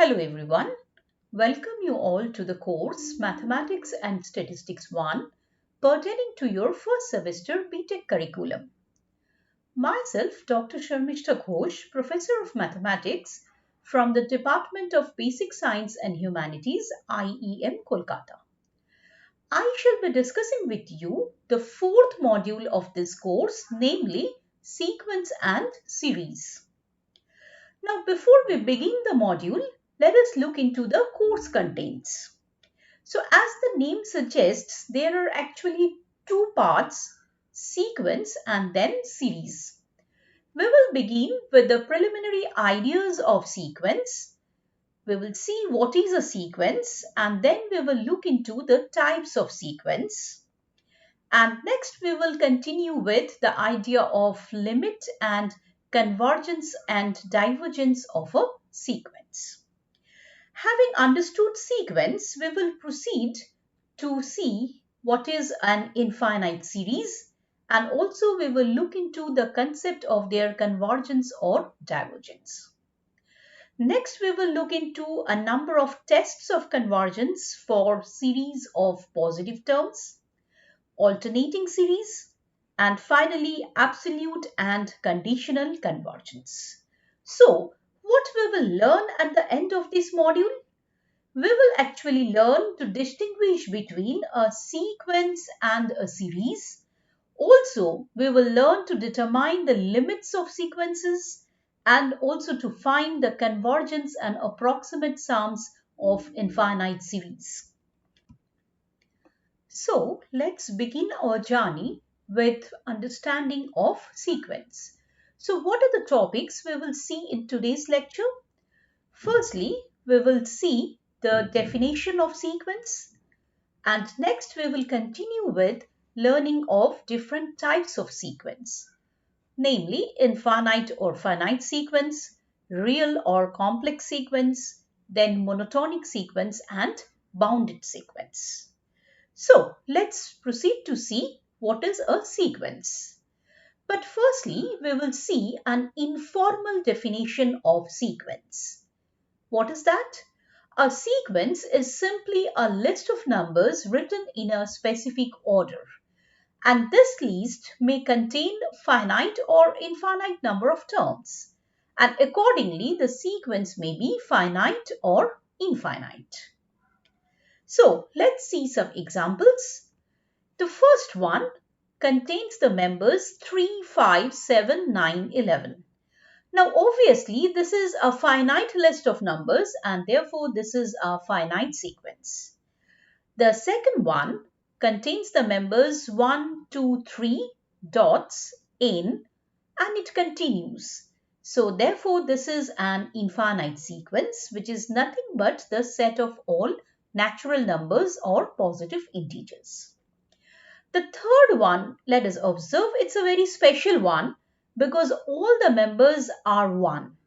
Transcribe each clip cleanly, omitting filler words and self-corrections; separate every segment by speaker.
Speaker 1: Hello everyone. Welcome you all to the course Mathematics and Statistics 1 pertaining to your first semester BTech curriculum. Myself, Dr. Sharmistha Ghosh, Professor of Mathematics from the Department of Basic Science and Humanities, IEM, Kolkata. I shall be discussing with you the fourth module of this course, namely Sequence and Series. Now, before we begin the module, let us look into the course contents. So, as the name suggests, there are actually two parts, sequence and then series. We will begin with the preliminary ideas of sequence. We will see what is a sequence and then we will look into the types of sequence. And next we will continue with the idea of limit and convergence and divergence of a sequence. Having understood sequence, we will proceed to see what is an infinite series, and also we will look into the concept of their convergence or divergence. Next, we will look into a number of tests of convergence for series of positive terms, alternating series, and finally absolute and conditional convergence. So, what we will learn at the end of this module? We will actually learn to distinguish between a sequence and a series. Also, we will learn to determine the limits of sequences and also to find the convergence and approximate sums of infinite series. So, let's begin our journey with understanding of sequence. So, what are the topics we will see in today's lecture? Firstly, we will see the definition of sequence, and next we will continue with learning of different types of sequence, namely infinite or finite sequence, real or complex sequence, then monotonic sequence and bounded sequence. So let's proceed to see what is a sequence. But firstly, we will see an informal definition of sequence. What is that? A sequence is simply a list of numbers written in a specific order. And this list may contain finite or infinite number of terms. And accordingly, the sequence may be finite or infinite. So let's see some examples. The first one contains the members 3, 5, 7, 9, 11. Now, obviously, this is a finite list of numbers and therefore this is a finite sequence. The second one contains the members 1, 2, 3 dots in and it continues. So, therefore, this is an infinite sequence which is nothing but the set of all natural numbers or positive integers. The third one, let us observe, it's a very special one because all the members are 1.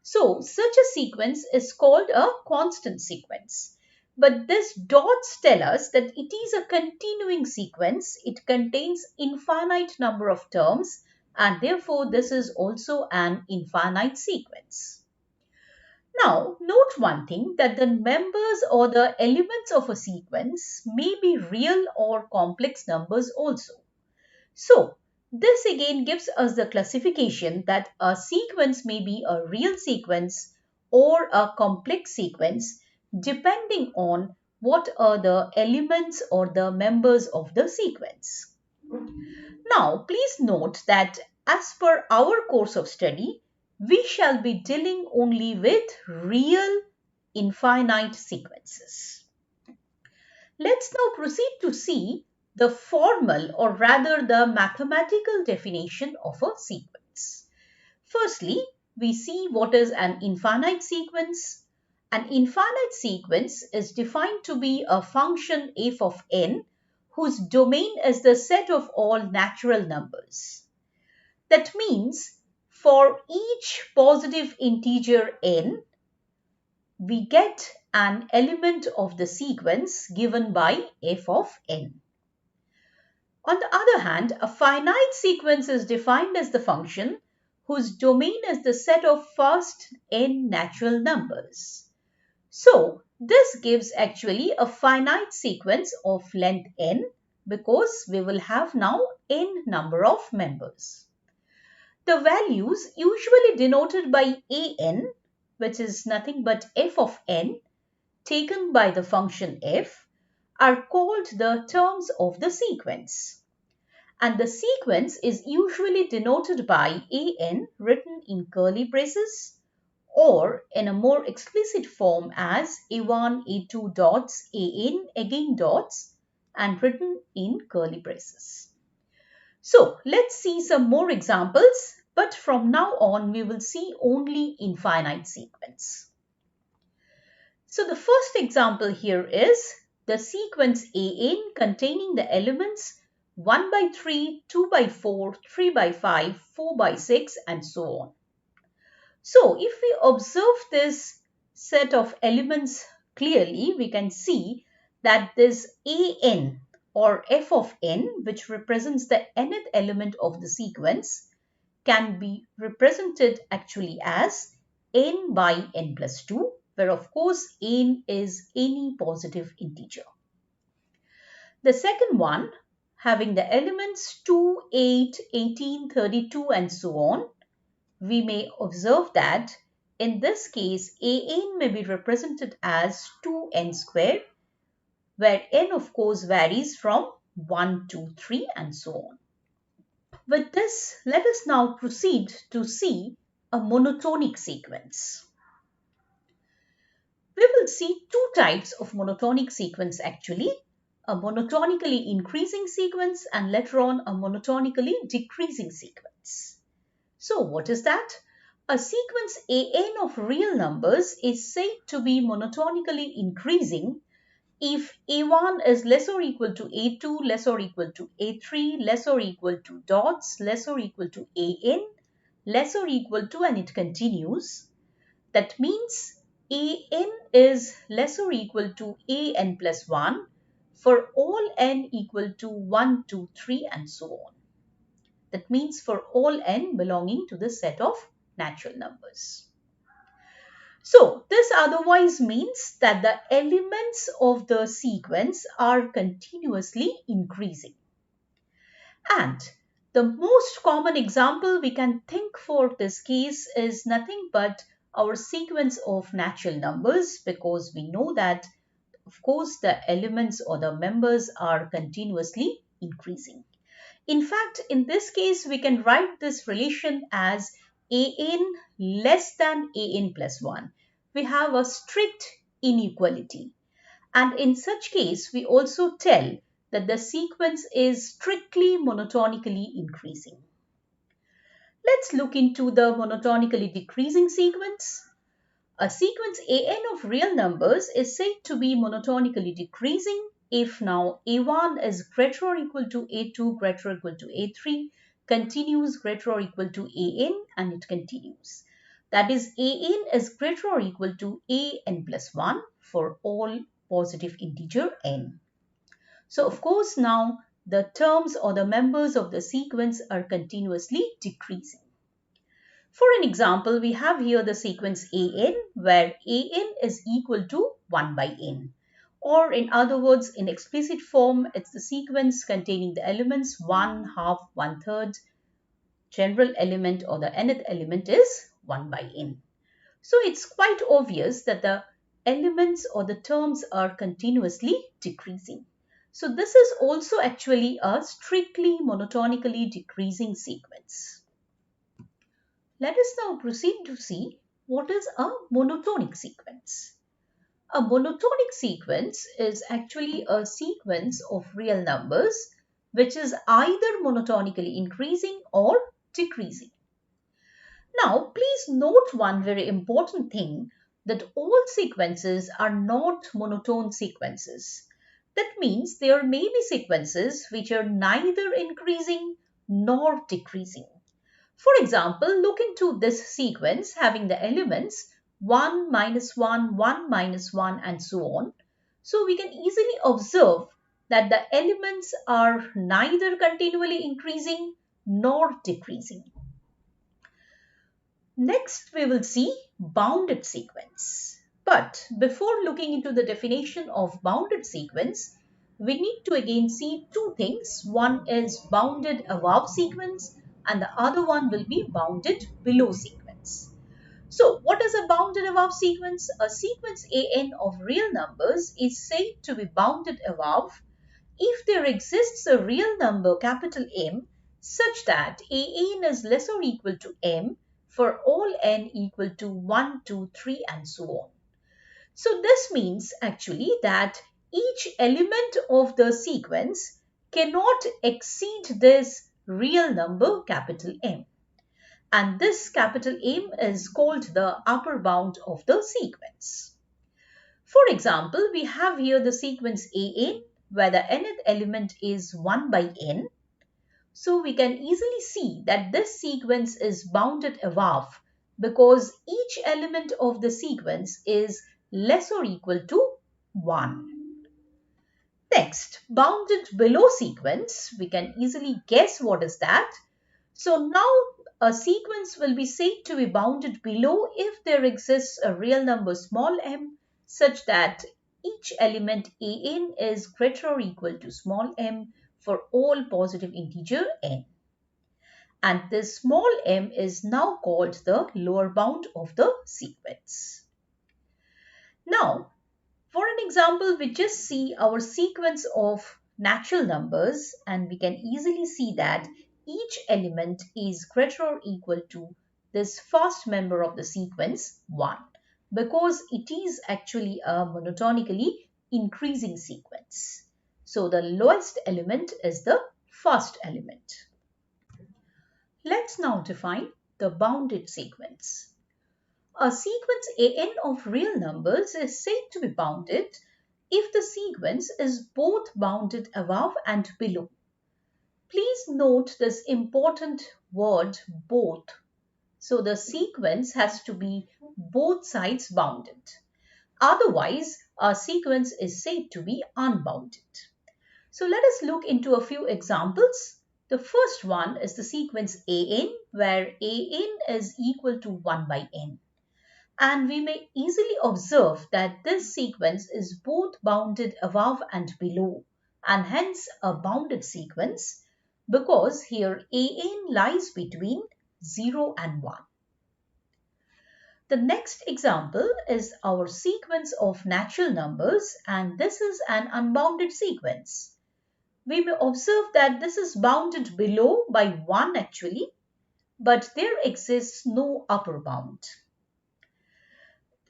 Speaker 1: So, such a sequence is called a constant sequence. But these dots tell us that it is a continuing sequence. It contains infinite number of terms and therefore this is also an infinite sequence. Now, note one thing that the members or the elements of a sequence may be real or complex numbers also. So, this again gives us the classification that a sequence may be a real sequence or a complex sequence depending on what are the elements or the members of the sequence. Now, please note that as per our course of study, we shall be dealing only with real infinite sequences. Let's now proceed to see the formal or rather the mathematical definition of a sequence. Firstly, we see what is an infinite sequence. An infinite sequence is defined to be a function f of n whose domain is the set of all natural numbers. That means for each positive integer n, we get an element of the sequence given by f of n. On the other hand, a finite sequence is defined as the function whose domain is the set of first n natural numbers. So this gives actually a finite sequence of length n because we will have now n number of members. The values usually denoted by an, which is nothing but f of n, taken by the function f, are called the terms of the sequence. And the sequence is usually denoted by an written in curly braces or in a more explicit form as a1, a2 dots, an again dots and written in curly braces. So let's see some more examples, but from now on we will see only infinite sequence. So the first example here is the sequence an containing the elements 1 by 3, 2 by 4, 3 by 5, 4 by 6 and so on. So if we observe this set of elements clearly, we can see that this an or f of n, which represents the nth element of the sequence, can be represented actually as n by n plus 2, where of course n is any positive integer. The second one, having the elements 2, 8, 18, 32 and so on, we may observe that in this case an may be represented as 2n squared, where n of course varies from 1, 2, 3 and so on. With this, let us now proceed to see a monotonic sequence. We will see two types of monotonic sequence actually, a monotonically increasing sequence and later on a monotonically decreasing sequence. So what is that? A sequence an of real numbers is said to be monotonically increasing if a1 is less or equal to a2, less or equal to a3, less or equal to dots, less or equal to an, less or equal to, and it continues. That means an is less or equal to an plus 1 for all n equal to 1, 2, 3 and so on. That means for all n belonging to the set of natural numbers. So this otherwise means that the elements of the sequence are continuously increasing. And the most common example we can think for this case is nothing but our sequence of natural numbers, because we know that of course the elements or the members are continuously increasing. In fact, in this case, we can write this relation as an less than an plus 1. We have a strict inequality. And in such case, we also tell that the sequence is strictly monotonically increasing. Let's look into the monotonically decreasing sequence. A sequence an of real numbers is said to be monotonically decreasing if now a1 is greater or equal to a2 greater or equal to a3, continues greater or equal to an, and it continues. That is, an is greater or equal to an plus 1 for all positive integer n. So of course now the terms or the members of the sequence are continuously decreasing. For an example, we have here the sequence an where an is equal to 1 by n. Or in other words, in explicit form, it's the sequence containing the elements 1, half, 1/3. General element or the nth element is 1 by n. So it's quite obvious that the elements or the terms are continuously decreasing. So this is also actually a strictly monotonically decreasing sequence. Let us now proceed to see what is a monotonic sequence. A monotonic sequence is actually a sequence of real numbers which is either monotonically increasing or decreasing. Now, please note one very important thing, that all sequences are not monotone sequences. That means there may be sequences which are neither increasing nor decreasing. For example, look into this sequence having the elements 1, minus 1, 1, minus 1 and so on. So we can easily observe that the elements are neither continually increasing nor decreasing. Next, we will see bounded sequence. But before looking into the definition of bounded sequence, we need to again see two things. One is bounded above sequence and the other one will be bounded below sequence. So what is a bounded above sequence? A sequence AN of real numbers is said to be bounded above if there exists a real number capital M such that AN is less or equal to M for all n equal to 1, 2, 3 and so on. So this means actually that each element of the sequence cannot exceed this real number capital M. And this capital M is called the upper bound of the sequence. For example, we have here the sequence AN where the nth element is 1 by n. So we can easily see that this sequence is bounded above because each element of the sequence is less or equal to 1. Next, bounded below sequence, we can easily guess what is that. So now a sequence will be said to be bounded below if there exists a real number small m such that each element AN is greater or equal to small m for all positive integer n. And this small m is now called the lower bound of the sequence. Now, for an example, we just see our sequence of natural numbers and we can easily see that each element is greater or equal to this first member of the sequence 1 because it is actually a monotonically increasing sequence. So the lowest element is the first element. Let's now define the bounded sequence. A sequence AN of real numbers is said to be bounded if the sequence is both bounded above and below. Please note this important word both. So the sequence has to be both sides bounded. Otherwise, a sequence is said to be unbounded. So let us look into a few examples. The first one is the sequence AN where AN is equal to 1 by n. And we may easily observe that this sequence is both bounded above and below and hence a bounded sequence because here AN lies between 0 and 1. The next example is our sequence of natural numbers and this is an unbounded sequence. We may observe that this is bounded below by 1 actually, but there exists no upper bound.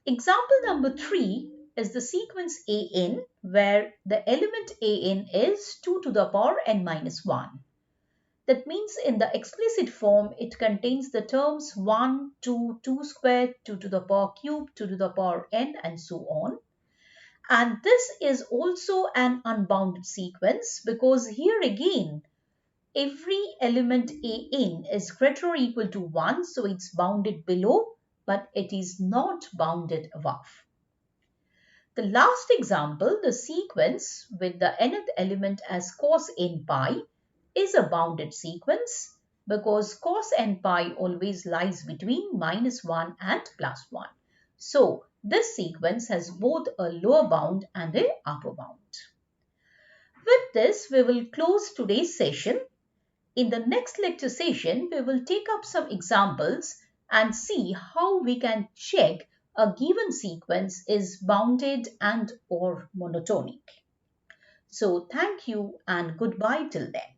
Speaker 1: Example number 3 is the sequence AN where the element AN is 2 to the power n minus 1. That means in the explicit form it contains the terms 1, 2, 2 squared, 2 to the power cube, 2 to the power n and so on. And this is also an unbounded sequence because here again every element AN is greater or equal to 1 so it's bounded below but it is not bounded above. The last example, the sequence with the nth element as cos n pi is a bounded sequence because cos n pi always lies between -1 and +1. So this sequence has both a lower bound and an upper bound. With this, we will close today's session. In the next lecture session, we will take up some examples and see how we can check a given sequence is bounded and or monotonic. So thank you and goodbye till then.